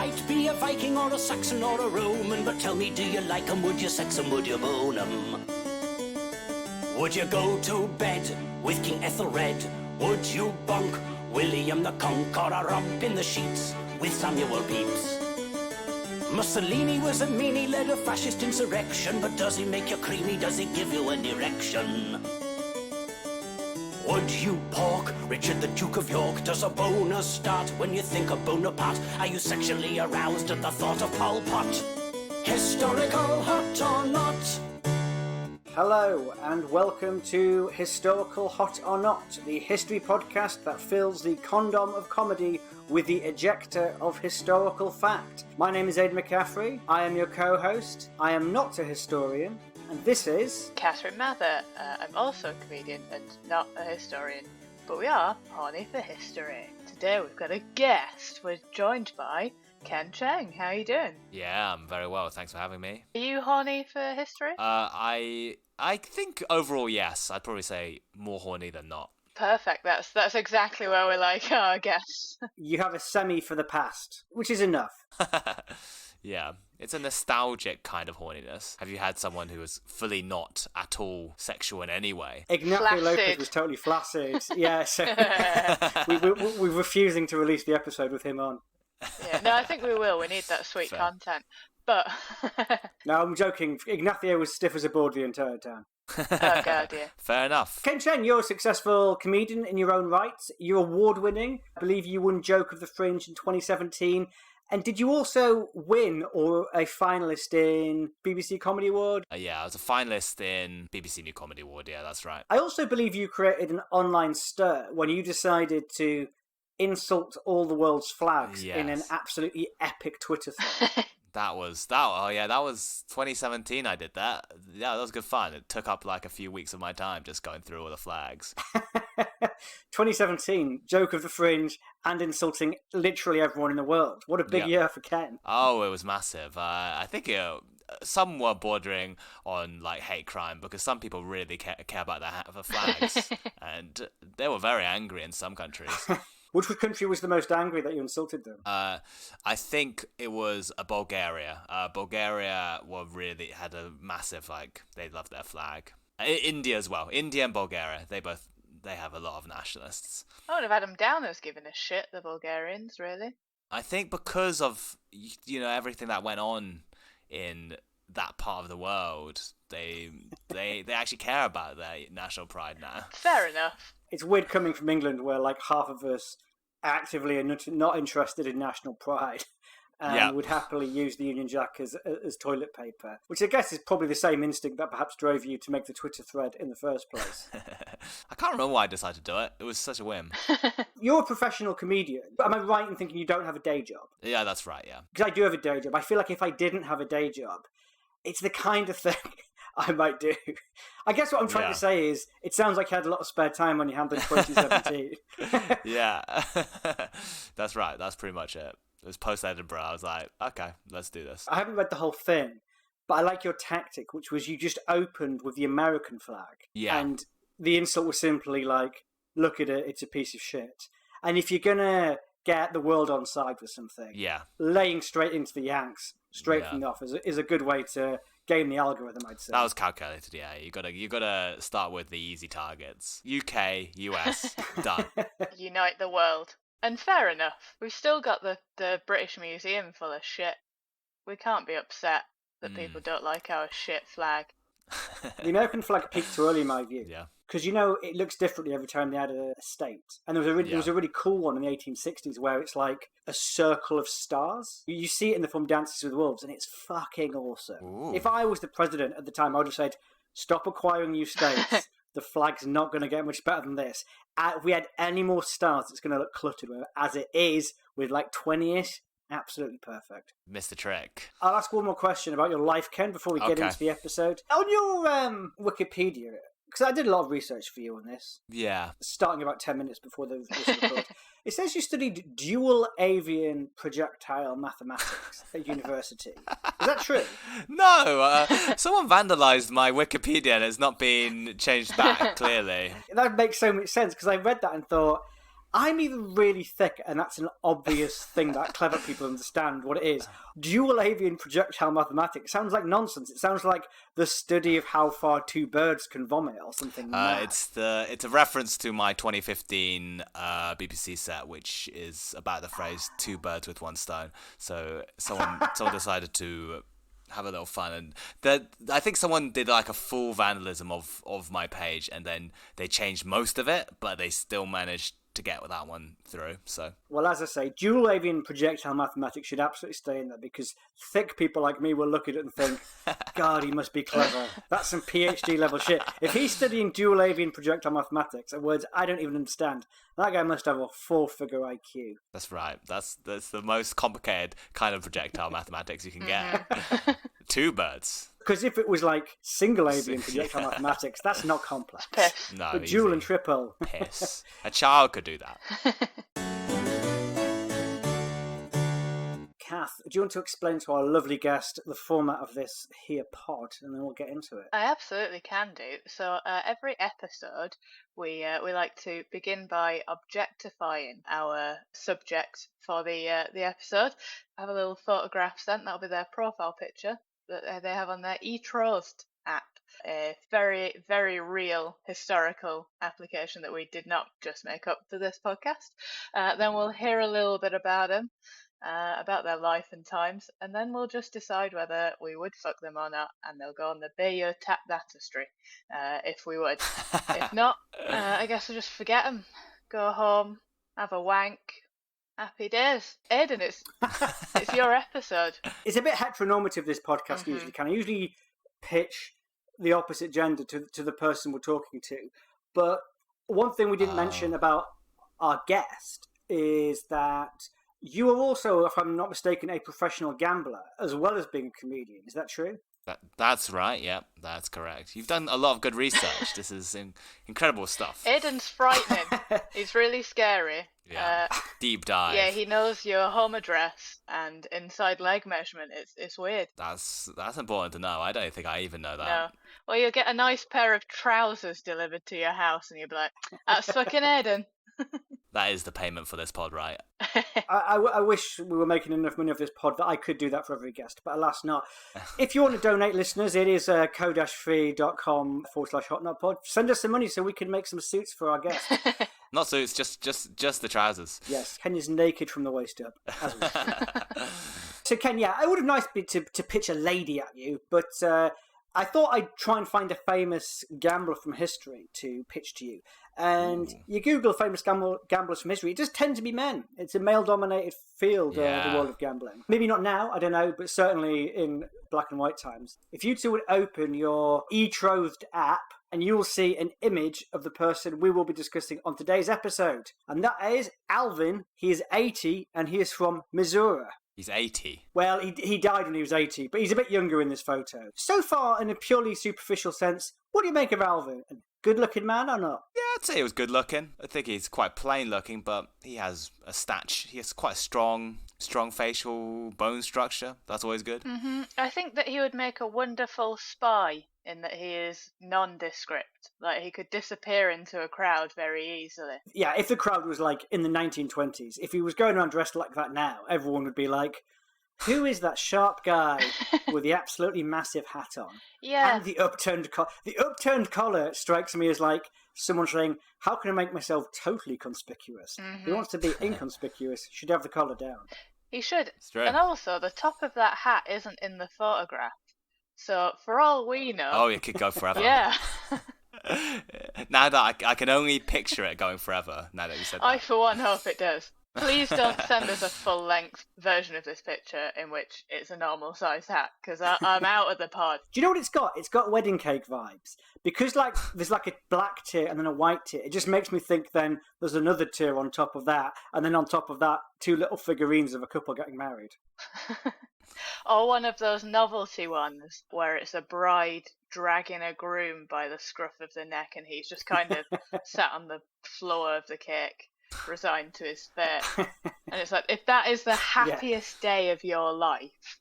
might be a Viking or a Saxon or a Roman, but tell me, do you like 'em? Would you sex 'em? Would you bone 'em? Would you go to bed with King Ethelred? Would you bonk William the Conqueror, romp in the sheets with Samuel Pepys? Mussolini was a meanie, led a fascist insurrection, but does he make you creamy? Does he give you an erection? Would you pork Richard the Duke of York? Does a boner start when you think of Bonaparte? Are you sexually aroused at the thought of Pol Pot? Historical hot or not? Hello and welcome to Historical Hot or Not, the history podcast that fills the condom of comedy with the ejector of historical fact. My name is Aidan McCaffrey, I am your co-host, I am not a historian, and this is... Catherine Mather. I'm also a comedian and not a historian, but we are horny for history. Today we've got a guest. We're joined by Ken Cheng. How are you doing? Yeah, I'm very well. Thanks for having me. Are you horny for history? I think overall yes. I'd probably say more horny than not. Perfect. That's exactly where we like our guests. You have a semi for the past, which is enough. Yeah, it's a nostalgic kind of horniness. Have you had someone who was fully not at all sexual in any way? Ignacio Lopez was totally flaccid. Yeah, so we're refusing to release the episode with him on. Yeah, no, I think we will. We need that sweet content. But no, I'm joking. Ignacio was stiff as a board the entire time. Oh god, yeah. Fair enough. Ken Cheng, you're a successful comedian in your own right. You're award-winning. I believe you won Joke of the Fringe in 2017. And did you also win or a finalist in BBC Comedy Award? Yeah, I was a finalist in BBC New Comedy Award. Yeah, that's right. I also believe you created an online stir when you decided to insult all the world's flags in an absolutely epic Twitter thread. That was 2017 I did that. Yeah, that was good fun. It took up like a few weeks of my time just going through all the flags. 2017, Joke of the Fringe, and insulting literally everyone in the world. What a big year for Ken. Oh, it was massive. I think some were bordering on like hate crime because some people really care about the flags. And they were very angry in some countries. Which country was the most angry that you insulted them? I think it was Bulgaria. Bulgaria had a massive, they loved their flag. India as well. India and Bulgaria, they have a lot of nationalists. I would have had them down as giving a shit, the Bulgarians, really. I think because of, everything that went on in that part of the world, they actually care about their national pride now. Fair enough. It's weird coming from England where half of us actively are not interested in national pride and would happily use the Union Jack as toilet paper, which I guess is probably the same instinct that perhaps drove you to make the Twitter thread in the first place. I can't remember why I decided to do it. It was such a whim. You're a professional comedian. Am I right in thinking you don't have a day job? Yeah, that's right, yeah. Because I do have a day job. I feel like if I didn't have a day job, it's the kind of thing I might do. I guess what I'm trying to say is, it sounds like you had a lot of spare time on your hand in 2017. Yeah, that's right. That's pretty much it. It was post-Edinburgh. I was like, okay, let's do this. I haven't read the whole thing, but I like your tactic, which was you just opened with the American flag. Yeah. And the insult was simply like, look at it, it's a piece of shit. And if you're going to get the world on side with something, laying straight into the Yanks, straight from the off, is a good way to game the algorithm, I'd say. That was calculated, yeah. You gotta start with the easy targets. UK, US, done. Unite the world. And fair enough. We've still got the British Museum full of shit. We can't be upset that people don't like our shit flag. The American flag peaked too early, in my view. Yeah. Because, it looks differently every time they add a state. And there was a really cool one in the 1860s where it's like a circle of stars. You see it in the film Dances with Wolves, and it's fucking awesome. Ooh. If I was the president at the time, I would have said, stop acquiring new states. The flag's not going to get much better than this. If we had any more stars, it's going to look cluttered. As it is, with 20-ish, absolutely perfect. Missed the trick. I'll ask one more question about your life, Ken, before we get into the episode. On your Wikipedia, because I did a lot of research for you on this. Yeah. Starting about 10 minutes before this record. It says you studied dual avian projectile mathematics at university. Is that true? No. Someone vandalised my Wikipedia and it's not been changed back, clearly. That makes so much sense, because I read that and thought, I'm either really thick, and that's an obvious thing that clever people understand what it is. Dual avian projectile mathematics sounds like nonsense. It sounds like the study of how far two birds can vomit or something. It's a reference to my 2015 BBC set, which is about the phrase "two birds with one stone." So someone decided to have a little fun, and I think someone did like a full vandalism of my page, and then they changed most of it, but they still managed to get that one through. So, well, as I say, dual avian projectile mathematics should absolutely stay in there, because thick people like me will look at it and think, God, he must be clever. That's some PhD level shit. If he's studying dual avian projectile mathematics, are words I don't even understand, that guy must have a 4-figure IQ. That's right. That's the most complicated kind of projectile mathematics you can get. Two birds. Because if it was like single avian projectile mathematics, that's not complex. Piss. No, But easy. dual and triple. Piss. A child could do that. Kath, do you want to explain to our lovely guest the format of this here pod, and then we'll get into it? I absolutely can do. So every episode, we like to begin by objectifying our subject for the episode. I have a little photograph sent. That'll be their profile picture that they have on their eTrust app. A very, very real historical application that we did not just make up for this podcast. Then we'll hear a little bit about them, about their life and times, and then we'll just decide whether we would fuck them or not, and they'll go on the Bayeux Tap Baptistry if we would. If not, I guess we'll just forget them, go home, have a wank. Happy days. Aidan, it's your episode. It's a bit heteronormative, this podcast usually can. I usually pitch the opposite gender to the person we're talking to. But one thing we didn't mention about our guest is that you are also, if I'm not mistaken, a professional gambler, as well as being a comedian. Is that true? That's right, yeah, that's correct. You've done a lot of good research. This is incredible stuff. Aidan's frightening. He's really scary. Yeah, deep dive. Yeah, he knows your home address and inside leg measurement. It's weird. That's important to know. I don't think I even know that. No. Well, you'll get a nice pair of trousers delivered to your house, and you'll be like, that's fucking Aidan. That is the payment for this pod, right? I wish we were making enough money off this pod that I could do that for every guest, but alas not. If you want to donate, listeners, it is ko-fi.com/hotnotpod. Send us some money so we can make some suits for our guests. Not suits, just the trousers. Yes, Ken is naked from the waist up. As we So Ken, yeah, it would have nice been to pitch a lady at you, but I thought I'd try and find a famous gambler from history to pitch to you. And you Google famous gamblers from history, it does tend to be men. It's a male-dominated field, the world of gambling. Maybe not now, I don't know, but certainly in black and white times. If you two would open your eTrothed app, and you will see an image of the person we will be discussing on today's episode. And that is Alvin. He is 80, and he is from Missouri. He's 80. Well, he died when he was 80, but he's a bit younger in this photo. So far, in a purely superficial sense, what do you make of Alvin? A good-looking man or not? Yeah, I'd say he was good looking. I think he's quite plain looking, but he has a he has quite a strong facial bone structure. That's always good. Mm-hmm. I think that he would make a wonderful spy in that he is nondescript. Like, he could disappear into a crowd very easily. Yeah, if the crowd was like in the 1920s, if he was going around dressed like that now, everyone would be like, who is that sharp guy with the absolutely massive hat on? Yeah. And the upturned collar. The upturned collar strikes me as like someone saying, how can I make myself totally conspicuous? If he wants to be inconspicuous, should have the collar down. He should. It's true. And also, the top of that hat isn't in the photograph. So, for all we know... Oh, it could go forever. Yeah. Now that I can only picture it going forever, now that you said that. I, for one, hope it does. Please don't send us a full-length version of this picture in which it's a normal-sized hat, because I'm out of the pod. Do you know what it's got? It's got wedding cake vibes. Because like there's like a black tier and then a white tier, it just makes me think then there's another tier on top of that, and then on top of that, two little figurines of a couple getting married. Or one of those novelty ones where it's a bride dragging a groom by the scruff of the neck, and he's just kind of sat on the floor of the cake, resigned to his fate. And it's like, if that is the happiest day of your life,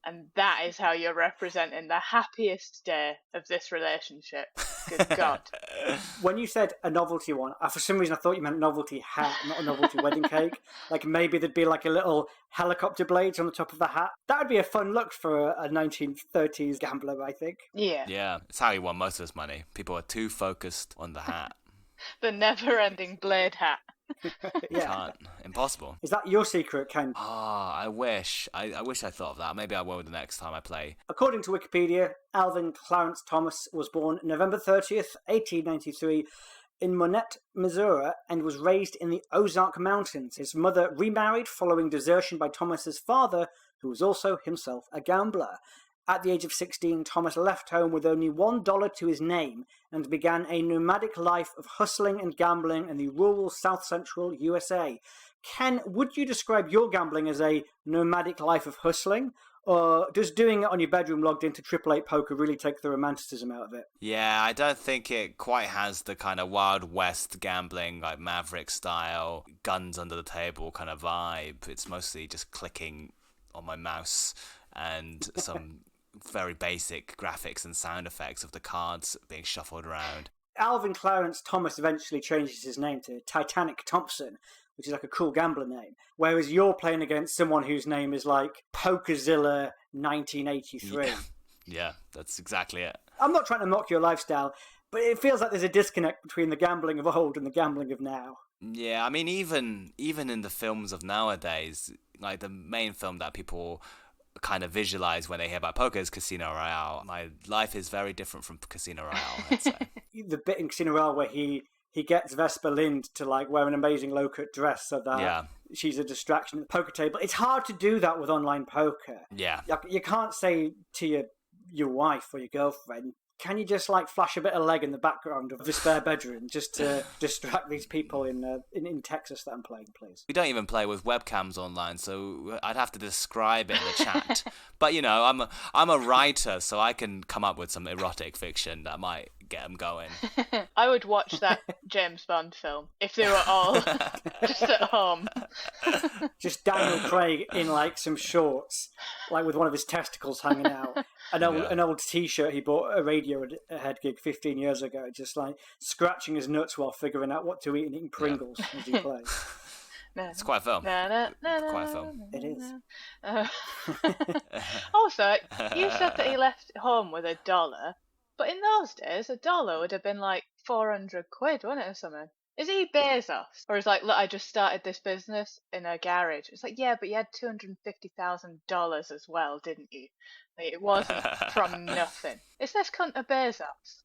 And that is how you're representing the happiest day of this relationship. Good God. When you said a novelty one, for some reason I thought you meant novelty hat, not a novelty wedding cake. Like maybe there'd be like a little helicopter blades on the top of the hat. That would be a fun look for a 1930s gambler, I think. Yeah. Yeah, it's how he won most of his money. People are too focused on the hat. The never-ending blade hat. Yeah. Can't. Impossible. Is that your secret, Ken? I wish. I wish I thought of that. Maybe I will the next time I play. According to Wikipedia, Alvin Clarence Thomas was born November 30th, 1893, in Monette, Missouri, and was raised in the Ozark Mountains. His mother remarried following desertion by Thomas's father, who was also himself a gambler. At the age of 16, Thomas left home with only $1 to his name and began a nomadic life of hustling and gambling in the rural south-central USA. Ken, would you describe your gambling as a nomadic life of hustling? Or does doing it on your bedroom logged into 888 Poker really take the romanticism out of it? Yeah, I don't think it quite has the kind of Wild West gambling, like Maverick style, guns under the table kind of vibe. It's mostly just clicking on my mouse and some very basic graphics and sound effects of the cards being shuffled around. Alvin Clarence Thomas eventually changes his name to Titanic Thompson, which is like a cool gambler name. Whereas you're playing against someone whose name is like Pokerzilla 1983. Yeah, that's exactly it. I'm not trying to mock your lifestyle, but it feels like there's a disconnect between the gambling of old and the gambling of now. Yeah, I mean, even in the films of nowadays, like the main film that people kind of visualize when they hear about poker is Casino Royale. My life is very different from Casino Royale, I'd say. The bit in Casino Royale where he gets Vesper Lind to like wear an amazing low-cut dress so that she's a distraction at the poker table. It's hard to do that with online poker. Yeah. You can't say to your wife or your girlfriend, can you just like flash a bit of leg in the background of the spare bedroom just to distract these people in Texas that I'm playing, please? We don't even play with webcams online, so I'd have to describe it in the chat. But you know, I'm a writer, so I can come up with some erotic fiction that might get them going. I would watch that James Bond film if they were all just at home. Just Daniel Craig in like some shorts, like with one of his testicles hanging out. An old T-shirt he bought at a Radiohead gig 15 years ago, just like scratching his nuts while figuring out what to eat and eating Pringles as he plays. It's quite a film. Quite a film. It is. Also, you said that he left home with $1, but in those days, $1 would have been like 400 quid, wouldn't it, or something? Is he Bezos? Or is like, look, I just started this business in a garage. It's like, yeah, but you had $250,000 as well, didn't you? Like, it wasn't from nothing. Is this cunt a Bezos?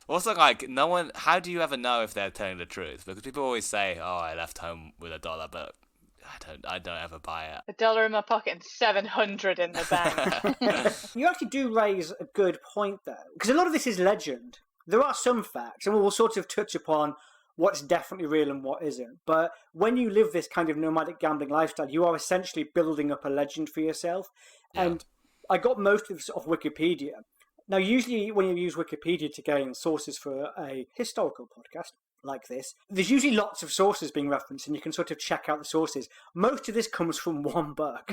Also, like, no one. How do you ever know if they're telling the truth? Because people always say, "Oh, I left home with $1," but I don't ever buy it. $1 in my pocket and 700 in the bank. You actually do raise a good point though, because a lot of this is legend. There are some facts, and we'll sort of touch upon what's definitely real and what isn't. But when you live this kind of nomadic gambling lifestyle, you are essentially building up a legend for yourself. Yeah. And I got most of this off Wikipedia. Now, usually when you use Wikipedia to gain sources for a historical podcast like this, there's usually lots of sources being referenced and you can sort of check out the sources. Most of this comes from one book.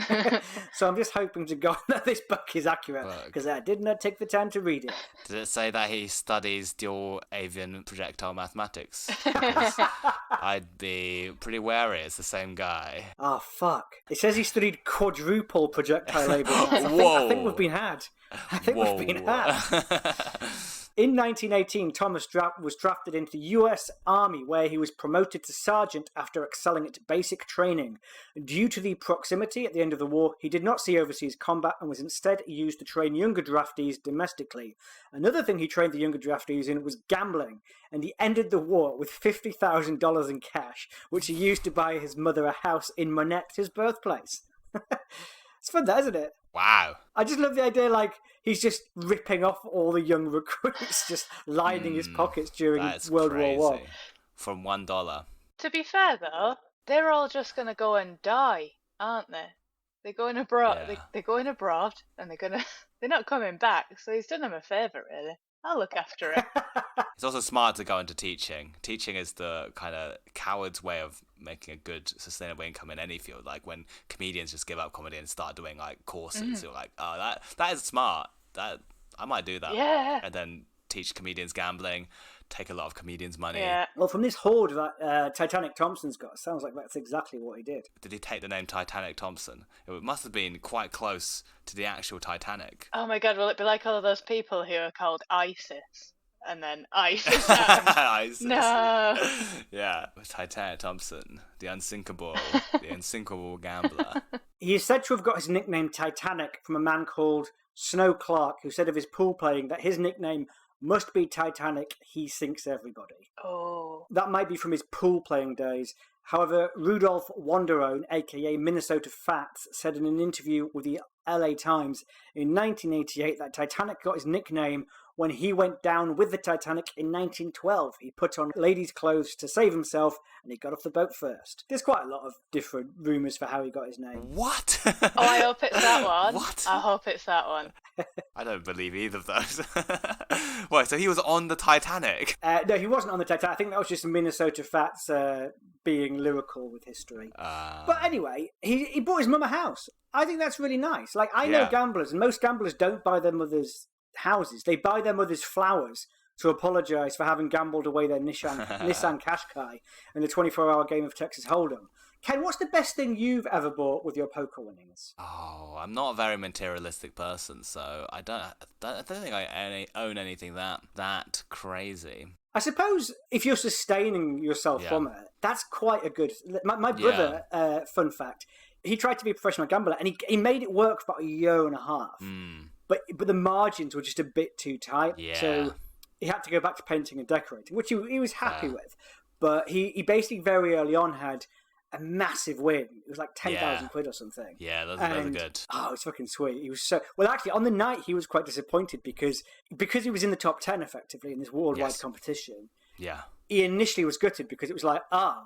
So I'm just hoping to God that this book is accurate because I did not take the time to read it. Did it say that he studies dual avian projectile mathematics? I'd be pretty wary it's the same guy. Oh, fuck. It says he studied quadruple projectile avian maths. I think we've been had. In 1918, Thomas was drafted into the U.S. Army, where he was promoted to sergeant after excelling at basic training. Due to the proximity at the end of the war, he did not see overseas combat and was instead used to train younger draftees domestically. Another thing he trained the younger draftees in was gambling, and he ended the war with $50,000 in cash, which he used to buy his mother a house in Monette, his birthplace. It's fun, that, isn't it? Wow. I just love the idea, like, he's just ripping off all the young recruits, just lining his pockets during World War I. From $1. To be fair, though, they're all just going to go and die, aren't they? They're going abroad. Yeah. They're going abroad, and they're not coming back. So he's done them a favour, really. I'll look after it. It's also smart to go into teaching. Teaching is the kind of coward's way of making a good, sustainable income in any field. Like when comedians just give up comedy and start doing like courses, you're like, oh, that is smart. That I might do that. Yeah. And then teach comedians gambling, take a lot of comedians' money. Yeah. Well, from this hoard that Titanic Thompson's got, it sounds like that's exactly what he did. Did he take the name Titanic Thompson? It must have been quite close to the actual Titanic. Oh my god, will it be like all of those people who are called ISIS? And then ISIS Adams. ISIS. No. Yeah, Titanic Thompson, the unsinkable gambler. He is said to have got his nickname Titanic from a man called Snow Clark, who said of his pool playing that his nickname must be Titanic, he sinks everybody. Oh. That might be from his pool playing days. However, Rudolph Wanderone, aka Minnesota Fats, said in an interview with the LA Times in 1988 that Titanic got his nickname when he went down with the Titanic in 1912. He put on ladies' clothes to save himself, and he got off the boat first. There's quite a lot of different rumours for how he got his name. What? Oh, I hope it's that one. What? I hope it's that one. I don't believe either of those. Wait, so he was on the Titanic? No, he wasn't on the Titanic. I think that was just Minnesota Fats being lyrical with history. But anyway, he bought his mum a house. I think that's really nice. Like, I know gamblers, and most gamblers don't buy their mother's houses. They buy their mother's flowers to apologise for having gambled away their Nissan Qashqai in the 24-hour game of Texas Hold'em. Ken, what's the best thing you've ever bought with your poker winnings? Oh, I'm not a very materialistic person, so I don't think I own anything that crazy. I suppose if you're sustaining yourself from it, that's quite a good... My brother, fun fact, he tried to be a professional gambler, and he made it work for about a year and a half. But the margins were just a bit too tight, so he had to go back to painting and decorating, which he was happy with. But he basically very early on had a massive win. It was like 10,000 quid or something. Yeah, those are good. Oh, it's fucking sweet. He was so... Well, actually, on the night, he was quite disappointed because he was in the top 10, effectively, in this worldwide competition. Yeah. He initially was gutted because it was like, I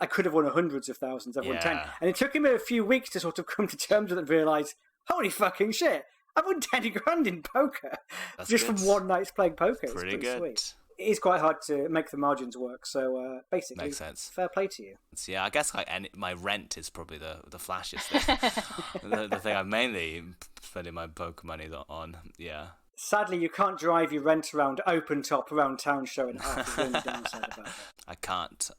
could have won hundreds of thousands. I've won 10. And it took him a few weeks to sort of come to terms with it and realise, holy fucking shit, I've won 10 grand in poker. That's just good. from one night's playing poker. It's Pretty good. Sweet. It is quite hard to make the margins work, so basically, makes sense. Fair play to you. Yeah, I guess my rent is probably the flashiest thing. the thing I'm mainly spending my poker money on. Yeah. Sadly, you can't drive your rent around open top around town showing it off. The only downside about it. I can't.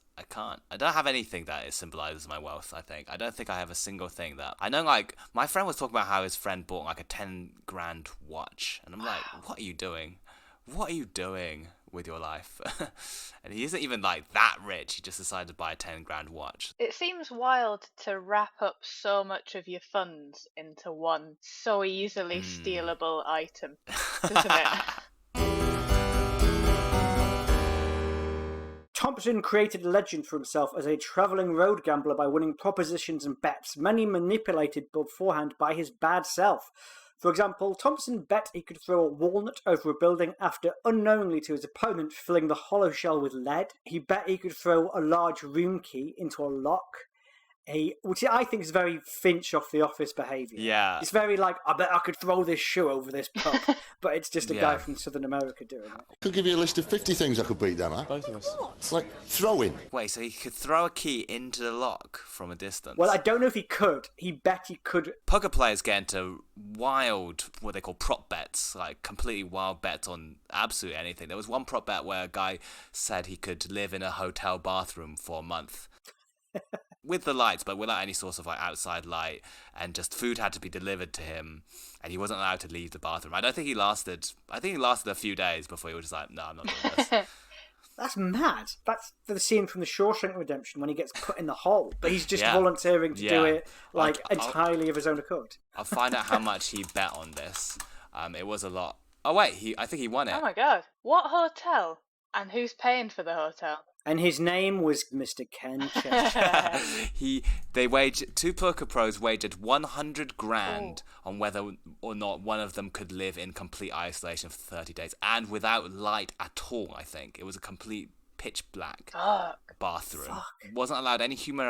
I don't have anything that symbolises my wealth, I think. I don't think I have a single thing that... I know, like, my friend was talking about how his friend bought, like, a 10 grand watch. And I'm like, what are you doing? What are you doing with your life? And he isn't even, like, that rich. He just decided to buy a 10 grand watch. It seems wild to wrap up so much of your funds into one so easily stealable item, doesn't it? Thompson created a legend for himself as a travelling road gambler by winning propositions and bets, many manipulated beforehand by his bad self. For example, Thompson bet he could throw a walnut over a building after unknowingly to his opponent filling the hollow shell with lead. He bet he could throw a large room key into a lock, which I think is very Finch off The Office behaviour. Yeah. It's very like, I bet I could throw this shoe over this puck, but it's just a guy from Southern America doing it. Could give you a list of 50 things I could beat them at. Both of us. It's like throwing. Wait, so he could throw a key into the lock from a distance? Well, I don't know if he could. He bet he could. Poker players get into wild, what they call prop bets, like completely wild bets on absolutely anything. There was one prop bet where a guy said he could live in a hotel bathroom for a month. With the lights, but without any sort of like outside light, and just food had to be delivered to him, and he wasn't allowed to leave the bathroom. I think he lasted a few days before he was just like, no, I'm not doing this. That's mad. That's the scene from The Shawshank Redemption when he gets put in the hole, but he's just volunteering to do it entirely of his own accord. I'll find out how much he bet on this. It was a lot. Oh wait, I think he won it. Oh my god. What hotel? And who's paying for the hotel? And his name was Mr. Ken Cheng. Two poker pros wagered 100 grand on whether or not one of them could live in complete isolation for 30 days and without light at all. I think it was a complete pitch black bathroom. Wasn't allowed any human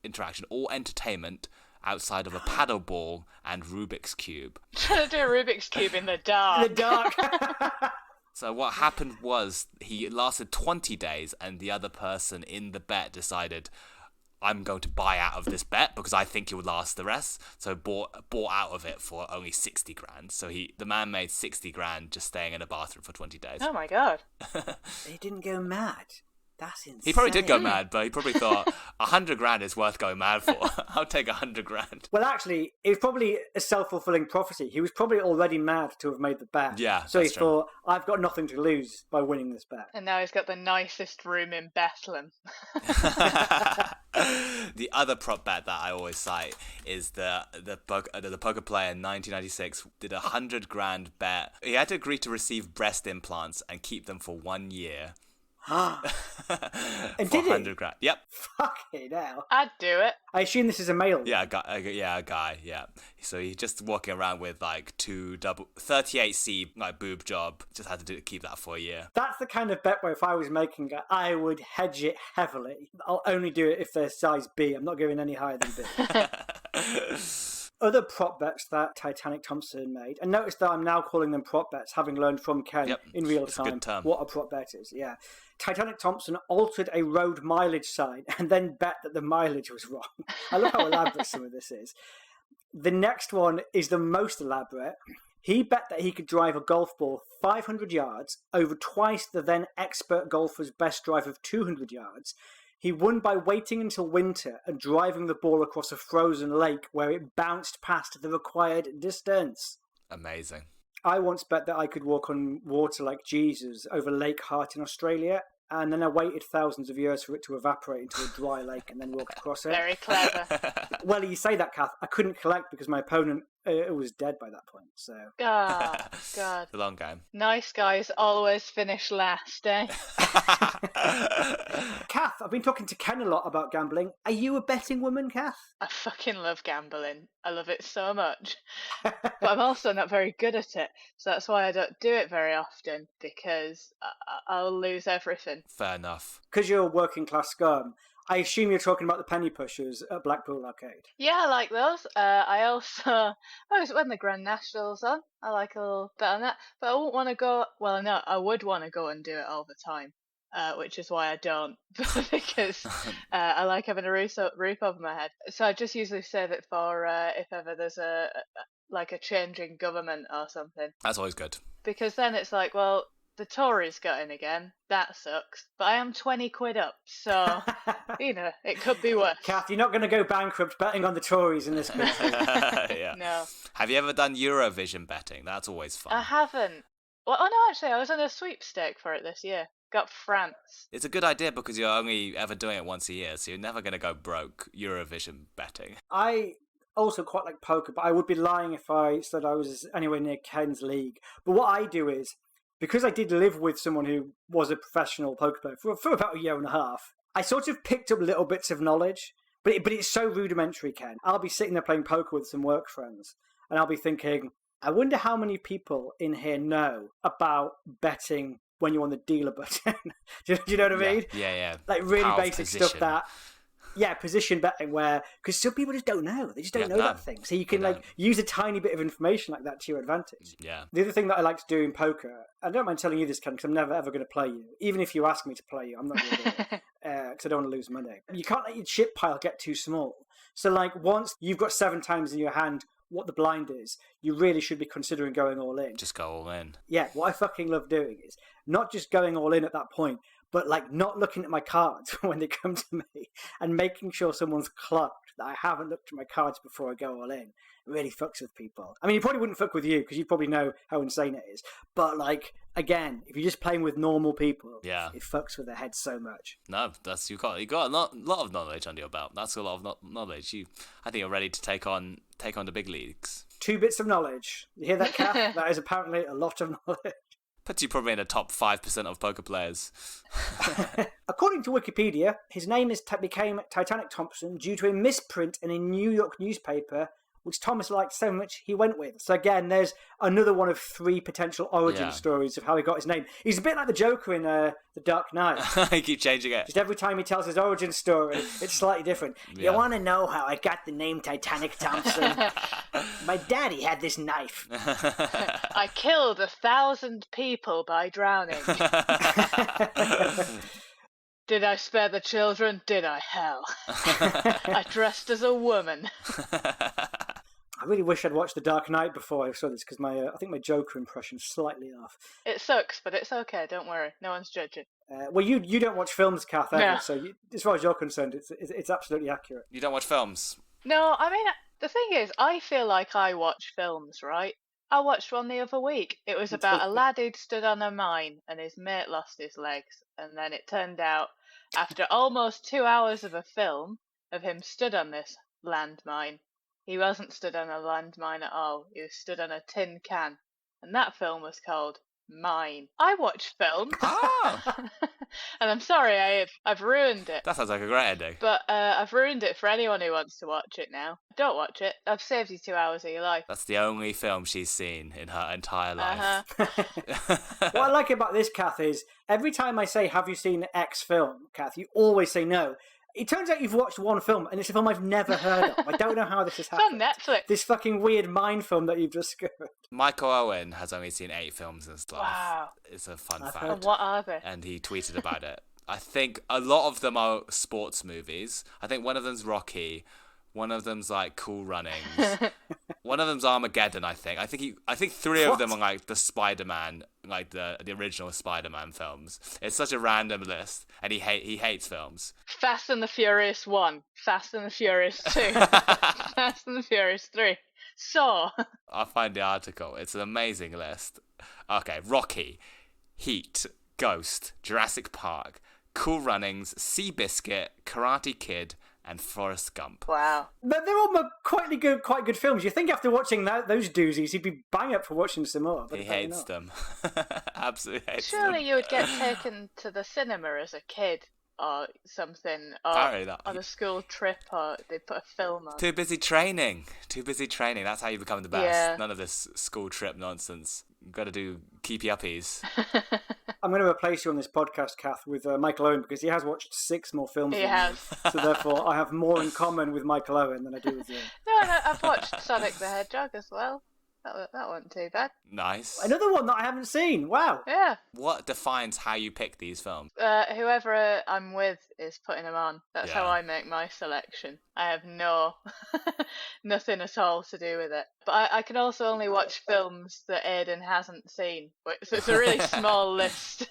interaction or entertainment outside of a paddle ball and Rubik's cube. Trying to do a Rubik's cube in the dark. In the dark. So what happened was he lasted 20 days, and the other person in the bet decided, I'm going to buy out of this bet because I think it will last the rest. So bought out of it for only 60 grand. So the man made 60 grand just staying in a bathroom for 20 days. Oh my god. They didn't go mad. That's insane. He probably did go mad, but he probably thought 100 grand is worth going mad for. I'll take 100 grand. Well, actually, it was probably a self-fulfilling prophecy. He was probably already mad to have made the bet. Yeah, so he that's true. thought, I've got nothing to lose by winning this bet. And now he's got the nicest room in Bethlehem. The other prop bet that I always cite is the poker player in 1996 did a 100 grand bet. He had to agree to receive breast implants and keep them for 1 year. And for did he? 100 grand. Yep. Fucking hell. I'd do it. I assume this is a male. Yeah, a guy. Yeah. So he's just walking around with like 38C like boob job. Just had to keep that for a year. That's the kind of bet where if I was making it, I would hedge it heavily. I'll only do it if they're size B. I'm not going any higher than B. Other prop bets that Titanic Thompson made, and notice that I'm now calling them prop bets, having learned from Ken in real it's a time good term. what a prop bet is. Yeah. Titanic Thompson altered a road mileage sign and then bet that the mileage was wrong. I love how elaborate some of this is. The next one is the most elaborate. He bet that he could drive a golf ball 500 yards over twice the then expert golfer's best drive of 200 yards. He won by waiting until winter and driving the ball across a frozen lake where it bounced past the required distance. Amazing. I once bet that I could walk on water like Jesus over Lake Hart in Australia, and then I waited thousands of years for it to evaporate into a dry lake and then walked across it. Very clever. Well, you say that, Kath. I couldn't collect because my opponent was dead by that point. So Oh, God. The long game. Nice guys always finish last, eh? Kath, I've been talking to Ken a lot about gambling. Are you a betting woman, Kath? I fucking love gambling. I love it so much. But I'm also not very good at it. So that's why I don't do it very often, because I'll lose everything. Fair enough. Because you're a working class scum, I assume you're talking about the penny pushers at Blackpool Arcade. Yeah, I like those. I also, when the Grand National's on, I like a little bit on that. But I wouldn't want to go, well, no, I would want to go and do it all the time. Which is why I don't, because I like having a roof over my head. So I just usually save it for if ever there's a change in government or something. That's always good. Because then it's like, well, the Tories got in again. That sucks. But I am 20 quid up, so, it could be worse. Kath, you're not going to go bankrupt betting on the Tories in this country. Yeah. No. Have you ever done Eurovision betting? That's always fun. I haven't. Well, oh no, actually, I was on a sweepstake for it this year. Got France. It's a good idea because you're only ever doing it once a year, so you're never going to go broke Eurovision betting. I also quite like poker, but I would be lying if I said I was anywhere near Ken's league. But what I do is, because I did live with someone who was a professional poker player for about a year and a half, I sort of picked up little bits of knowledge, but it's so rudimentary, Ken. I'll be sitting there playing poker with some work friends, and I'll be thinking, I wonder how many people in here know about betting when you're on the dealer button. do you know what I mean? Yeah. Like really Power basic position. stuff that... Yeah, position betting where... Because some people just don't know. They just don't know that thing. So you can use a tiny bit of information like that to your advantage. Yeah. The other thing that I like to do in poker, I don't mind telling you this, Ken, because I'm never ever going to play you. Even if you ask me to play you, I'm not going to do it. Because I don't want to lose money. You can't let your chip pile get too small. So once you've got 7 times in your hand what the blind is, you really should be considering going all in. Just go all in. Yeah, what I fucking love doing is not just going all in at that point, but not looking at my cards when they come to me and making sure someone's clocked that I haven't looked at my cards before I go all in. It really fucks with people. I mean, it probably wouldn't fuck with you because you probably know how insane it is. But again, if you're just playing with normal people, it fucks with their heads so much. No, you got a lot of knowledge under your belt. That's a lot of knowledge. I think you're ready to take on the big leagues. 2 bits of knowledge. You hear that, Kath? That is apparently a lot of knowledge. Puts you probably in the top 5% of poker players. According to Wikipedia, his name became Titanic Thompson due to a misprint in a New York newspaper which Thomas liked so much he went with. So again, there's another one of 3 potential origin stories of how he got his name. He's a bit like the Joker in The Dark Knight. I keep changing it. Just every time he tells his origin story, it's slightly different. Yeah. You want to know how I got the name Titanic, Thompson? My daddy had this knife. I killed 1,000 people by drowning. Did I spare the children? Did I? Hell. I dressed as a woman. I really wish I'd watched The Dark Knight before I saw this, because I think my Joker impression's slightly off. It sucks, but it's okay. Don't worry. No one's judging. Well, you don't watch films, Kath, ever, No. so as far as you're concerned, it's absolutely accurate. You don't watch films? No, I mean, the thing is, I feel like I watch films, right? I watched one the other week. It was about a lad who'd stood on a mine and his mate lost his legs. And then it turned out, after almost 2 hours of a film of him stood on this landmine, he wasn't stood on a landmine at all. He was stood on a tin can. And that film was called Mine. I watch films. Oh! And I'm sorry, I've ruined it. That sounds like a great ending. But I've ruined it for anyone who wants to watch it now. Don't watch it. I've saved you 2 hours of your life. That's the only film she's seen in her entire life. What I like about this, Kath, is every time I say, have you seen X film, Kath, you always say no. It turns out you've watched one film, and it's a film I've never heard of. I don't know how this has It's on happened. Netflix. This fucking weird Mine film that you've discovered. Michael Owen has only seen 8 films in his life. Wow. It's a fun I've fact. heard. And what are they? And he tweeted about it. I think a lot of them are sports movies. I think one of them's Rocky. One of them's like Cool Runnings. One of them's Armageddon. I think 3 of them are like the Spider-Man, like the original Spider-Man films. It's such a random list, and he hates films. Fast and the Furious 1. Fast and the Furious 2. Fast and the Furious 3. Saw. I'll find the article. It's an amazing list. Okay, Rocky, Heat, Ghost, Jurassic Park, Cool Runnings, Seabiscuit, Karate Kid, and Forrest Gump. Wow. But they're all quite good films. You think after watching those doozies, he'd be bang up for watching some more. But He apparently hates not. them. Absolutely hates them. Surely you would get taken to the cinema as a kid or something, or Apparently not. on a school trip, or they put a film on. Too busy training. That's how you become the best. Yeah. None of this school trip nonsense. You've got to do keepy uppies. I'm going to replace you on this podcast, Kath, with Michael Owen, because he has watched 6 more films He than has. you. So therefore, I have more in common with Michael Owen than I do with you. No, I've watched Sonic the Hedgehog as well. That wasn't too bad. Nice. Another one that I haven't seen. Wow. Yeah. What defines how you pick these films? Whoever I'm with is putting them on. That's how Yeah. I make my selection. I have nothing at all to do with it. But I can also only watch films that Aidan hasn't seen. So it's a really small list.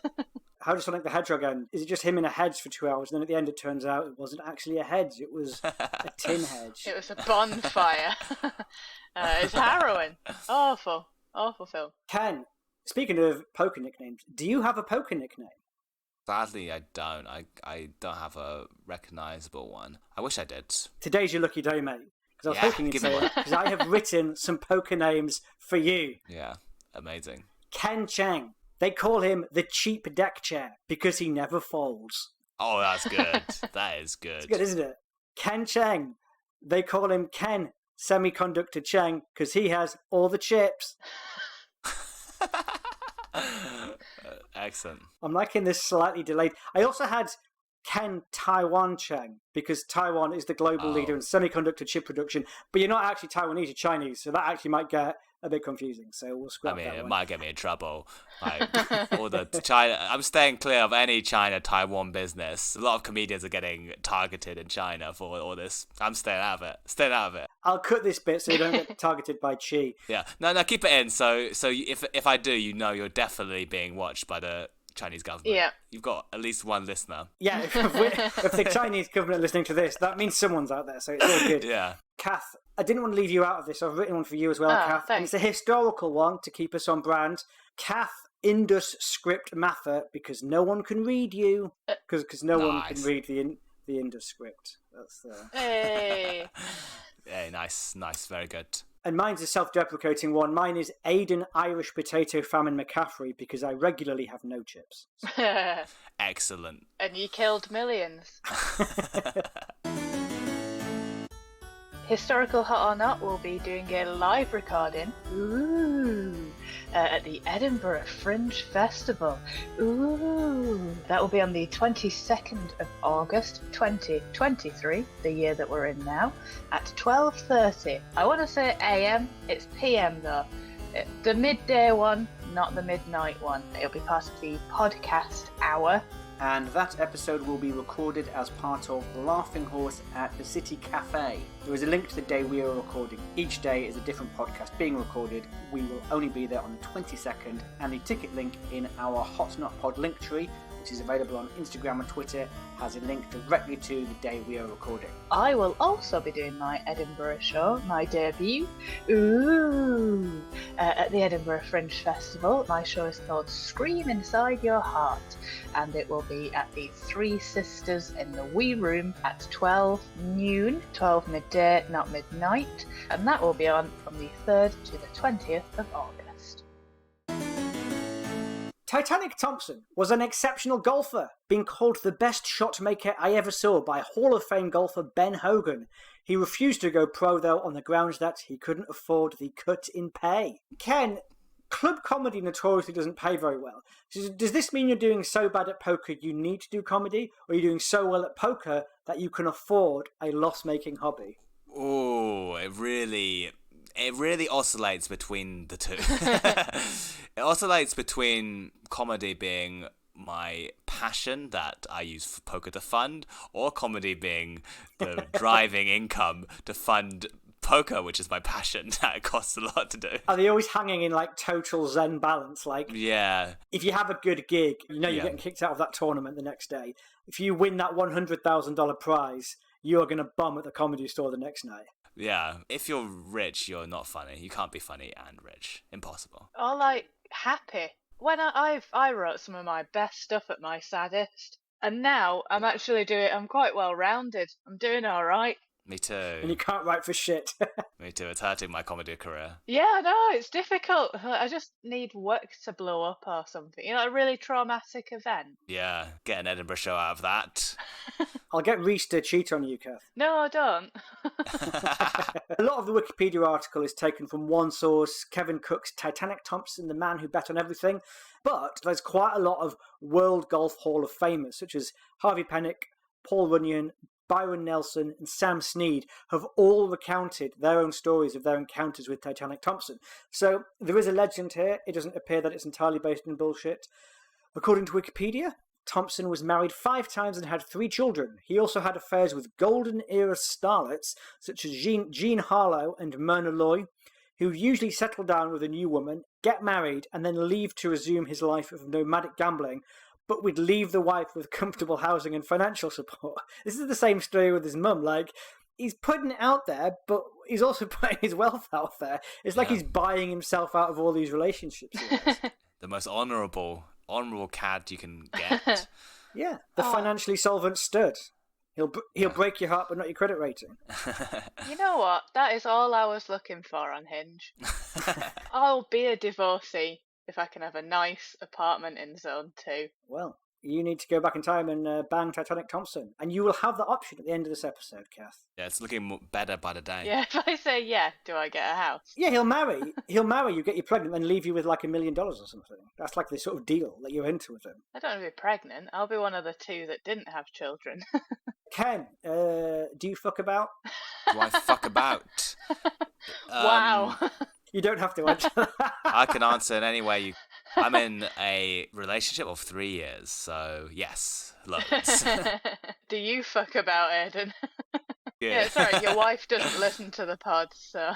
How does Sonic the Hedgehog end? Is it just him in a hedge for 2 hours, and then at the end it turns out it wasn't actually a hedge, it was a tin hedge? It was a bonfire. It's harrowing. Awful film. Ken, speaking of poker nicknames, do you have a poker nickname? Sadly, I don't. I don't have a recognisable one. I wish I did. Today's your lucky day, mate. Because I was Yeah, hoping you'd give say me it. one. Because I have written some poker names for you. Yeah, amazing. Ken Cheng. They call him the cheap deck chair because he never folds. Oh, that's good. That is good. It's good, isn't it? Ken Cheng. They call him Ken Semiconductor Cheng because he has all the chips. Excellent. I'm liking this slightly delayed. I also had Ken Taiwan Cheng because Taiwan is the global leader in semiconductor chip production, but you're not actually Taiwanese, you're Chinese, so that actually might get a bit confusing. So we'll scrap that It one. might get me in trouble. Like, all the China. I'm staying clear of any China-Taiwan business. A lot of comedians are getting targeted in China for all this. I'm staying out of it. I'll cut this bit so you don't get targeted by Chi. Yeah. No, keep it in. So if I do, you're definitely being watched by the Chinese government. Yeah. You've got at least one listener. Yeah, if the Chinese government are listening to this, that means someone's out there, so it's all good. Yeah. Kath, I didn't want to leave you out of this. I've written one for you as well, Oh, Kath. And it's a historical one to keep us on brand. Kath Indus Script Mather, because no one can read you. Because no one can Nice. read the Indus script. That's Hey. Yeah, nice, very good. And mine's a self-deprecating one. Mine is Aidan Irish Potato Famine McCaffrey, because I regularly have no chips. Excellent. And you killed millions. Historical Hot or Not will be doing a live recording. At the Edinburgh Fringe Festival. That will be on the 22nd of August 2023, the year that we're in now, at 12:30. I want to say AM, it's PM though. The midday one, not the midnight one. It'll be part of the podcast hour. And that episode will be recorded as part of Laughing Horse at the City Cafe. There is a link to the day we are recording. Each day is a different podcast being recorded. We will only be there on the 22nd, and the ticket link in our Hot Not Pod link tree, which is available on Instagram and Twitter, has a link directly to the day we are recording. I will also be doing my Edinburgh show, my debut, at the Edinburgh Fringe Festival. My show is called Scream Inside Your Heart, and it will be at the Three Sisters in the Wee Room at 12 noon, 12 midday, not midnight, and that will be on from the 3rd to the 20th of August. Titanic Thompson was an exceptional golfer, being called the best shot maker I ever saw by Hall of Fame golfer Ben Hogan. He refused to go pro, though, on the grounds that he couldn't afford the cut in pay. Ken, club comedy notoriously doesn't pay very well. Does this mean you're doing so bad at poker you need to do comedy, or are you doing so well at poker that you can afford a loss-making hobby? Oh, it really oscillates between the two. It oscillates between comedy being my passion that I use for poker to fund, or comedy being the driving income to fund poker, which is my passion. That costs a lot to do. Are they always hanging in like total zen balance? Like, yeah, if you have a good gig, you know you're getting kicked out of that tournament the next day. If you win that $100,000 prize, you're going to bum at the comedy store the next night. Yeah, if you're rich, you're not funny. You can't be funny and rich. Impossible. Or like happy. When I wrote some of my best stuff at my saddest, and now I'm quite well rounded. I'm doing all right. Me too. And you can't write for shit. Me too. It's hurting my comedy career. Yeah, I know, it's difficult. I just need work to blow up or something. You know, a really traumatic event. Yeah, get an Edinburgh show out of that. I'll get Reese to cheat on you, Kath. No, I don't. A lot of the Wikipedia article is taken from one source, Kevin Cook's Titanic Thompson, the man who bet on everything. But there's quite a lot of World Golf Hall of Famers, such as Harvey Penick, Paul Runyon, Byron Nelson and Sam Snead have all recounted their own stories of their encounters with Titanic Thompson. So there is a legend here. It doesn't appear that it's entirely based in bullshit. According to Wikipedia, Thompson was married 5 times and had 3 children. He also had affairs with golden era starlets such as Jean Harlow and Myrna Loy, who usually settle down with a new woman, get married, and then leave to resume his life of nomadic gambling, but would leave the wife with comfortable housing and financial support. This is the same story with his mum. Like, he's putting it out there, but he's also putting his wealth out there. It's like he's buying himself out of all these relationships. The most honourable cad you can get. Yeah, the financially solvent stud. He'll break your heart, but not your credit rating. You know what? That is all I was looking for on Hinge. I'll be a divorcee if I can have a nice apartment in Zone 2. Well, you need to go back in time and bang Titanic Thompson. And you will have that option at the end of this episode, Kath. Yeah, it's looking better by the day. Yeah, if I say yeah, do I get a house? Yeah, he'll marry you, get you pregnant, and leave you with like $1 million or something. That's like the sort of deal that you're into with him. I don't want to be pregnant. I'll be one of the 2 that didn't have children. Ken, do you fuck about? Do I fuck about? Wow. You don't have to answer that. I can answer in any way. I'm in a relationship of 3 years, so yes, loads. Do you fuck about, Aidan? Yeah, sorry, your wife doesn't listen to the pod, so...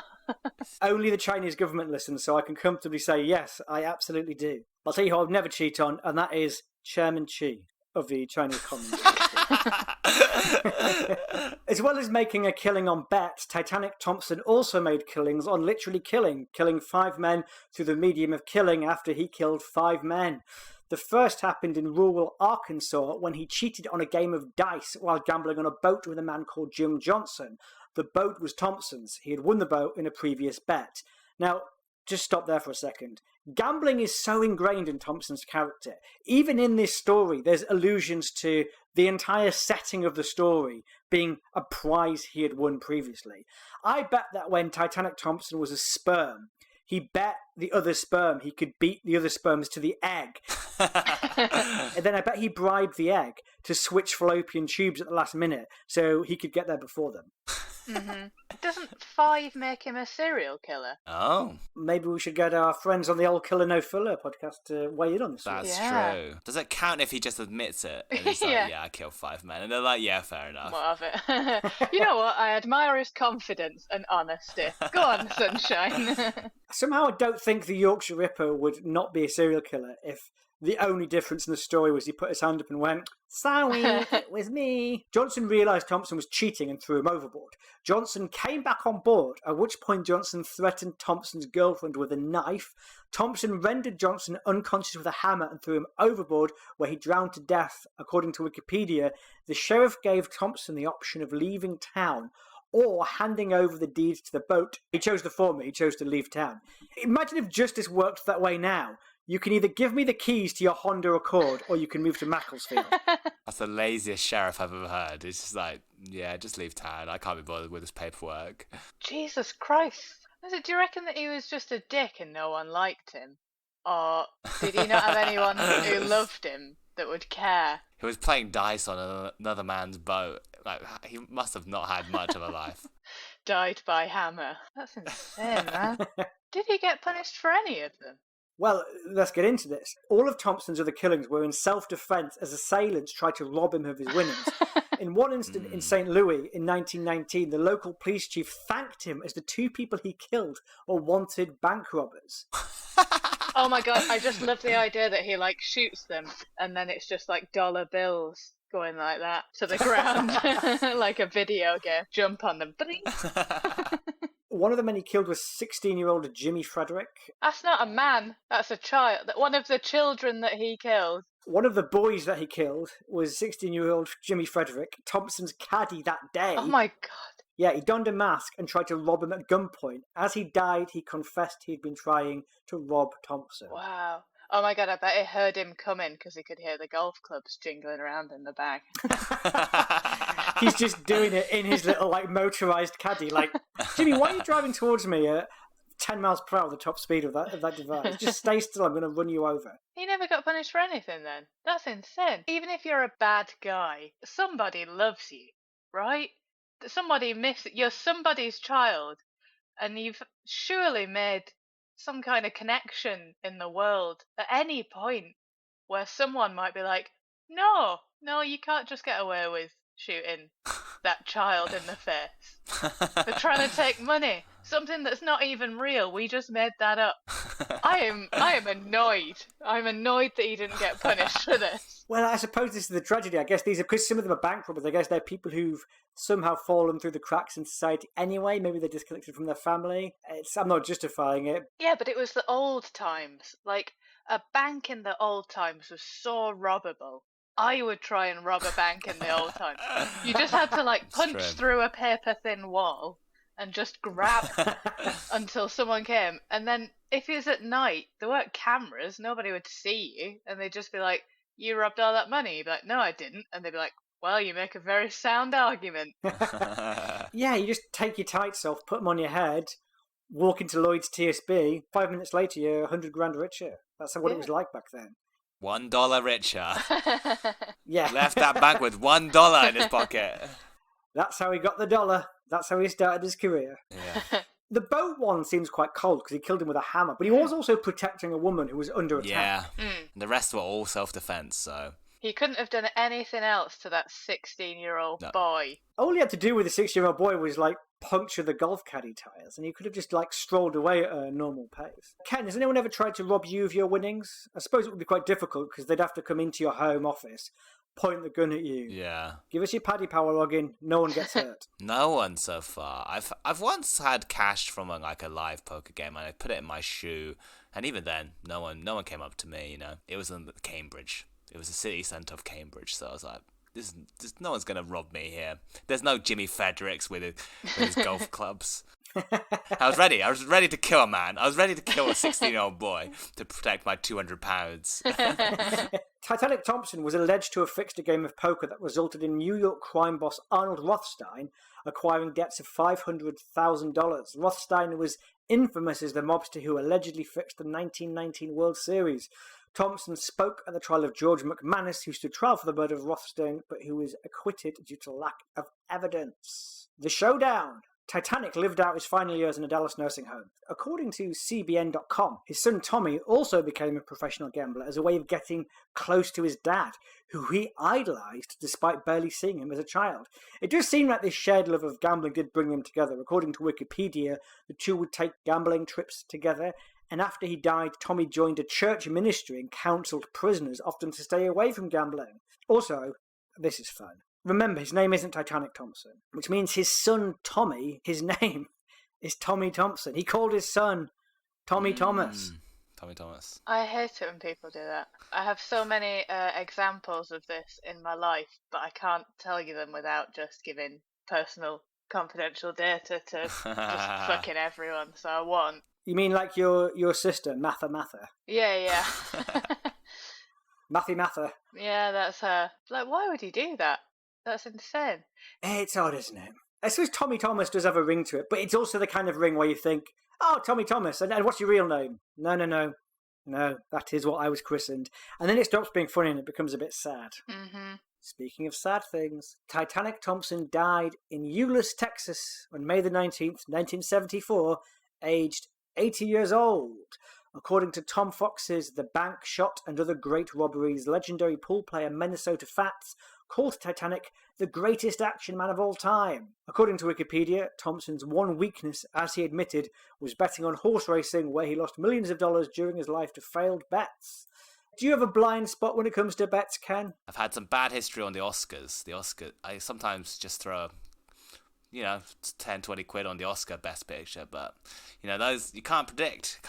Only the Chinese government listens, so I can comfortably say, yes, I absolutely do. I'll tell you who I've never cheat on, and that is Chairman Xi of the Chinese Communist Party. As well as making a killing on bets, Titanic Thompson also made killings on literally killing 5 men through the medium of killing after he killed 5 men. The first happened in rural Arkansas when he cheated on a game of dice while gambling on a boat with a man called Jim Johnson. The boat was Thompson's. He had won the boat in a previous bet. Now, just stop there for a second. Gambling is so ingrained in Thompson's character. Even in this story, there's allusions to the entire setting of the story being a prize he had won previously. I bet that when Titanic Thompson was a sperm, he bet the other sperm he could beat the other sperms to the egg. And then I bet he bribed the egg to switch fallopian tubes at the last minute so he could get there before them. Mm-hmm. Doesn't 5 make him a serial killer? Oh. Maybe we should get our friends on the Old Killer No Filler podcast to weigh in on this. That's Yeah. true. Does it count if he just admits it? And he's like, Yeah. I killed 5 men. And they're like, yeah, fair enough. What of it? You know what? I admire his confidence and honesty. Go on, sunshine. Somehow I don't think the Yorkshire Ripper would not be a serial killer if the only difference in the story was he put his hand up and went, "Sorry, it was me." Johnson realised Thompson was cheating and threw him overboard. Johnson came back on board, at which point Johnson threatened Thompson's girlfriend with a knife. Thompson rendered Johnson unconscious with a hammer and threw him overboard, where he drowned to death. According to Wikipedia, the sheriff gave Thompson the option of leaving town or handing over the deeds to the boat. He chose the former. He chose to leave town. Imagine if justice worked that way now. You can either give me the keys to your Honda Accord or you can move to Macclesfield. That's the laziest sheriff I've ever heard. It's just like, yeah, just leave town. I can't be bothered with this paperwork. Jesus Christ. Do you reckon that he was just a dick and no one liked him? Or did he not have anyone who loved him that would care? He was playing dice on another man's boat. Like, he must have not had much of a life. Died by hammer. That's insane, man. Did he get punished for any of them? Well, let's get into this. All of Thompson's other killings were in self-defence as assailants tried to rob him of his winnings. In one incident in St. Louis in 1919, the local police chief thanked him as the 2 people he killed were wanted bank robbers. Oh my god, I just love the idea that he shoots them and then it's just dollar bills going like that to the ground. Like a video game. Jump on them. One of the men he killed was 16-year-old Jimmy Frederick. That's not a man, that's a child. One of the children that he killed. One of the boys that he killed was 16-year-old Jimmy Frederick, Thompson's caddie that day. Oh my god. Yeah, he donned a mask and tried to rob him at gunpoint. As he died, he confessed he'd been trying to rob Thompson. Wow. Oh my god, I bet he heard him coming because he could hear the golf clubs jingling around in the bag. He's just doing it in his little motorised caddy. Jimmy, why are you driving towards me at 10 miles per hour, the top speed of that device? Just stay still, I'm going to run you over. He never got punished for anything then. That's insane. Even if you're a bad guy, somebody loves you, right? You're somebody's child, and you've surely made some kind of connection in the world at any point where someone might be like, no, you can't just get away with shooting that child in the face. They're trying to take money. Something that's not even real. We just made that up. I am annoyed. I'm annoyed that he didn't get punished for this. Well, I suppose this is the tragedy. I guess because some of them are bank robbers, I guess they're people who've somehow fallen through the cracks in society anyway. Maybe they're disconnected from their family. I'm not justifying it. Yeah, but it was the old times. A bank in the old times was so robbable. I would try and rob a bank in the old times. You just had to punch through a paper-thin wall and just grab until someone came. And then if it was at night, there weren't cameras, nobody would see you, and they'd just be like, you robbed all that money? You'd be like, no, I didn't. And they'd be like, well, you make a very sound argument. Yeah, you just take your tights off, put them on your head, walk into Lloyd's TSB, 5 minutes later you're 100 grand richer. That's what it was like back then. $1 richer. Yeah. Left that bank with $1 in his pocket. That's how he got the dollar. That's how he started his career. Yeah. The boat one seems quite cold because he killed him with a hammer, but he was also protecting a woman who was under attack. Yeah. The rest were all self-defense, so... He couldn't have done anything else to that 16-year-old boy. All he had to do with the 6-year-old boy was, puncture the golf caddy tyres, and he could have just, strolled away at a normal pace. Ken, has anyone ever tried to rob you of your winnings? I suppose it would be quite difficult, because they'd have to come into your home office, point the gun at you. Yeah. Give us your Paddy Power login, no one gets hurt. No one so far. I've once had cash from a live poker game, and I put it in my shoe, and even then, no one came up to me, It was in Cambridge. It was the city centre of Cambridge, so I was like, no one's going to rob me here. There's no Jimmy Fredericks with his golf clubs. I was ready to kill a man. I was ready to kill a 16-year-old boy to protect my £200. Titanic Thompson was alleged to have fixed a game of poker that resulted in New York crime boss Arnold Rothstein acquiring debts of $500,000. Rothstein was infamous as the mobster who allegedly fixed the 1919 World Series. Thompson spoke at the trial of George McManus, who stood trial for the murder of Rothstein, but who was acquitted due to lack of evidence. The showdown. Titanic lived out his final years in a Dallas nursing home. According to CBN.com, his son Tommy also became a professional gambler as a way of getting close to his dad, who he idolised despite barely seeing him as a child. It does seem like this shared love of gambling did bring them together. According to Wikipedia, the two would take gambling trips together, and after he died, Tommy joined a church ministry and counselled prisoners often to stay away from gambling. Also, this is fun. Remember, his name isn't Titanic Thompson, which means his son Tommy, his name is Tommy Thompson. He called his son Tommy Thomas. Tommy Thomas. I hate it when people do that. I have so many examples of this in my life, but I can't tell you them without just giving personal confidential data to just fucking everyone, so I won't. You mean like your sister, Matha? Yeah. Matha. Yeah, that's her. Like, why would he do that? That's insane. It's odd, isn't it? I suppose Tommy Thomas does have a ring to it, but it's also the kind of ring where you think, oh, Tommy Thomas, and what's your real name? No, that is what I was christened. And then it stops being funny and it becomes a bit sad. Mm-hmm. Speaking of sad things, Titanic Thompson died in Euless, Texas on May the 19th, 1974, aged 80 years old. According to Tom Fox's The Bank Shot and Other Great Robberies, legendary pool player Minnesota Fats called Titanic the greatest action man of all time. According to Wikipedia, Thompson's one weakness, as he admitted, was betting on horse racing, where he lost millions of dollars during his life to failed bets. Do you have a blind spot when it comes to bets, Ken? I've had some bad history on the Oscars. I sometimes just throw 10, 20 quid on the Oscar Best Picture, but, those, you can't predict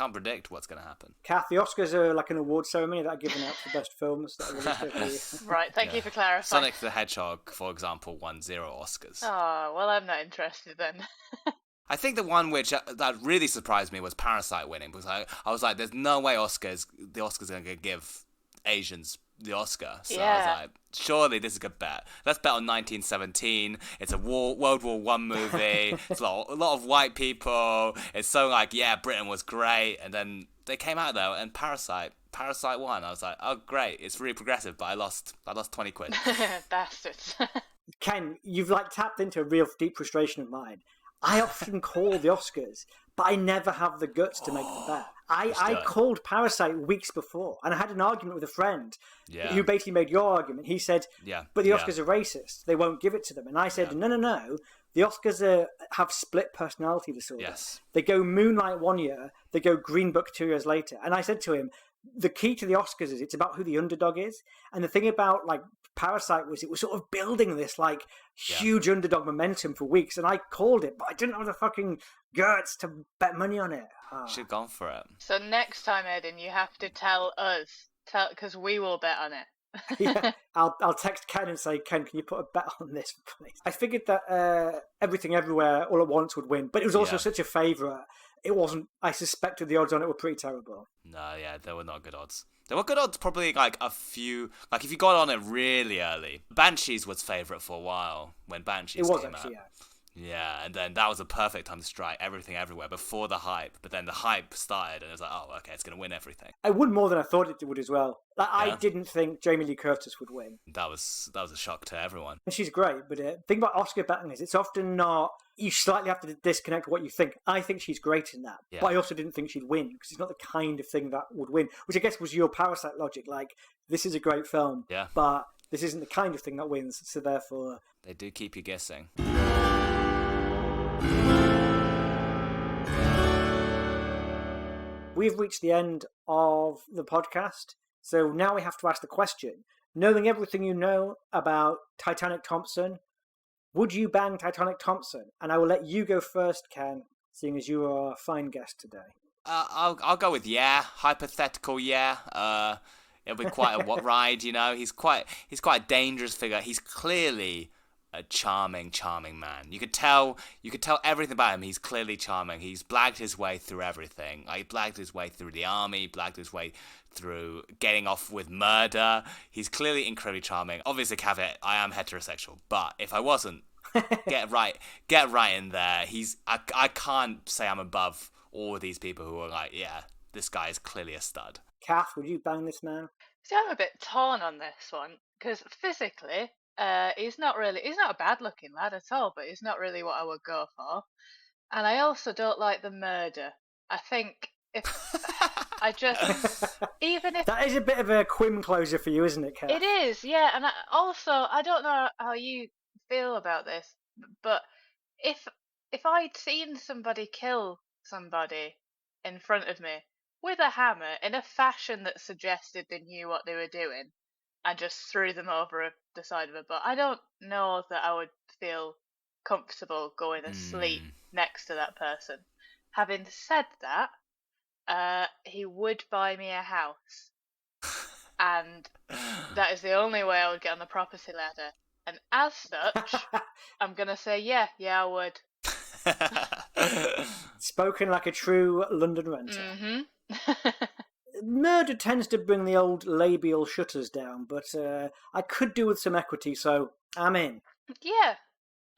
what's going to happen. Kath, the Oscars are like an award ceremony that are given out for best films that are released every year. Right, thank you for clarifying. Sonic the Hedgehog, for example, won 0 Oscars. Oh, well, I'm not interested then. I think the one which that really surprised me was Parasite winning, because I was like, there's no way the Oscars are going to give Asians the Oscar. So I was like, surely this is a good bet. Let's bet on 1917. It's a World War I movie. It's a lot of white people. It's so Britain was great. And then they came out though, and Parasite won. I was like, oh great, it's really progressive, but I lost 20 quid. Bastards. Ken, you've tapped into a real deep frustration of mine. I often call the Oscars, but I never have the guts to make the bet. I called Parasite weeks before, and I had an argument with a friend who basically made your argument. He said, but the Oscars are racist. They won't give it to them. And I said, no. The Oscars have split personality disorder. Yes. They go Moonlight one year, they go Green Book 2 years later. And I said to him, the key to the Oscars is it's about who the underdog is. And the thing about Parasite was it was sort of building this huge underdog momentum for weeks, and I called it, but I didn't have the fucking guts to bet money on it. Should have gone for it. So next time, Aidan, you have to tell us, because we will bet on it. Yeah, I'll text Ken and say, Ken, can you put a bet on this, please? I figured that Everything Everywhere All at Once would win, but it was also such a favourite. It wasn't. I suspected the odds on it were pretty terrible. No, they were not good odds. There were good odds, probably a few. If you got on it really early, Banshees was favourite for a while when Banshees came out. Yeah, and then that was a perfect time to strike Everything Everywhere before the hype. But then the hype started, and it was like, oh, okay, it's going to win everything. It won more than I thought it would as well. I didn't think Jamie Lee Curtis would win. That was a shock to everyone. And she's great, but the thing about Oscar betting is it's often not. You slightly have to disconnect what you think. I think she's great in that, but I also didn't think she'd win because it's not the kind of thing that would win. Which I guess was your Parasite logic. This is a great film, but this isn't the kind of thing that wins. So therefore, they do keep you guessing. We've reached the end of the podcast, so now we have to ask the question. Knowing everything you know about Titanic Thompson, would you bang Titanic Thompson? And I will let you go first, Ken, seeing as you are a fine guest today. I'll go with hypothetical. It'll be quite a ride, He's quite a dangerous figure. He's clearly a charming man. You could tell everything about him. He's clearly charming. He's blagged his way through everything. He blagged his way through the army, blagged his way through getting off with murder. He's clearly incredibly charming. Obviously, caveat, I am heterosexual, but if I wasn't, get right in there. I can't say I'm above all of these people who are like, yeah, this guy is clearly a stud. Kath, would you bang this man? See, I'm a bit torn on this one because physically, he's not a bad-looking lad at all, but he's not really what I would go for. And I also don't like the murder. I think if even if that is a bit of a quim closer for you, isn't it, Kath? it is, yeah. And I don't know how you feel about this, but if I'd seen somebody kill somebody in front of me with a hammer in a fashion that suggested they knew what they were doing and just threw them over the side of a boat, I don't know that I would feel comfortable going to sleep next to that person. Having said that, he would buy me a house, and that is the only way I would get on the property ladder. And as such, I'm going to say, yeah, I would. Spoken like a true London renter. Murder tends to bring the old labial shutters down, but I could do with some equity, so I'm in. Yeah.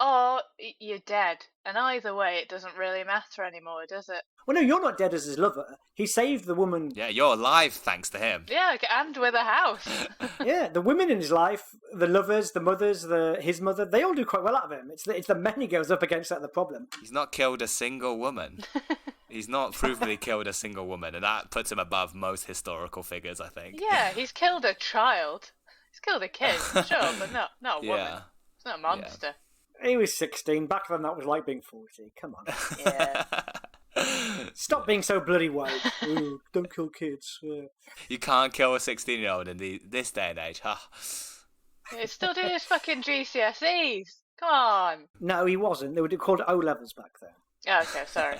Or you're dead. And either way, it doesn't really matter anymore, does it? Well, no, you're not dead as his lover. He saved the woman. Yeah, you're alive thanks to him. Yeah, and with a house. Yeah, the women in his life, the lovers, the mothers, his mother, they all do quite well out of him. It's the men he goes up against that are the problem. He's not killed a single woman. He's not provably killed a single woman, and that puts him above most historical figures, I think. Yeah, he's killed a child. He's killed a kid, sure, but not a woman. Yeah. It's not a monster. Yeah. He was 16. Back then, that was like being 40. Come on. Yeah. Stop being so bloody woke. Ooh, don't kill kids. Yeah. You can't kill a 16-year-old in this day and age, huh? He's still doing his fucking GCSEs. Come on. No, he wasn't. They were called O-levels back then. Oh, okay, sorry.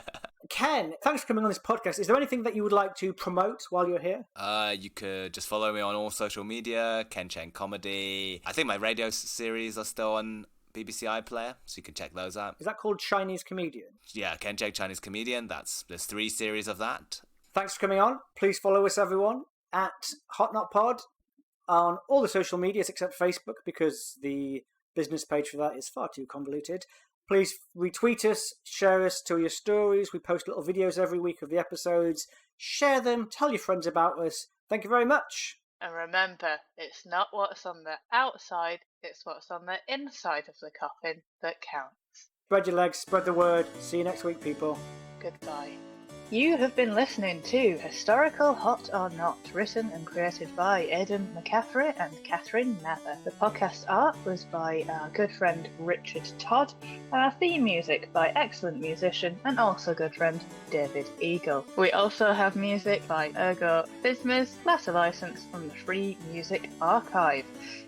Ken, thanks for coming on this podcast. Is there anything that you would like to promote while you're here? You could just follow me on all social media, Ken Cheng Comedy. I think my radio series are still on BBC iPlayer, so you can check those out. Is that called Chinese Comedian? Yeah, Ken Cheng Chinese Comedian. There's 3 series of that. Thanks for coming on. Please follow us, everyone, at Hot Not Pod on all the social medias except Facebook, because the business page for that is far too convoluted. Please retweet us, share us, tell your stories. We post little videos every week of the episodes. Share them, tell your friends about us. Thank you very much. And remember, it's not what's on the outside, it's what's on the inside of the coffin that counts. Spread your legs, spread the word. See you next week, people. Goodbye. You have been listening to Historical Hot or Not, written and created by Aidan McCaffrey and Catherine Mather. The podcast art was by our good friend Richard Todd, and our theme music by excellent musician and also good friend David Eagle. We also have music by Ergo Fismes, latter licensed from the Free Music Archive.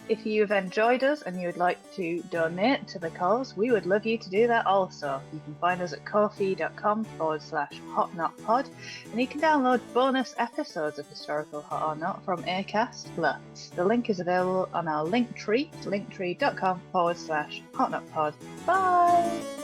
If you've enjoyed us and you would like to donate to the cause, we would love you to do that also. You can find us at ko-fi.com/hotnotpod, and you can download bonus episodes of Historical Hot or Not from Acast Plus. The link is available on our Linktree, linktree.com/hotnotpod. Bye!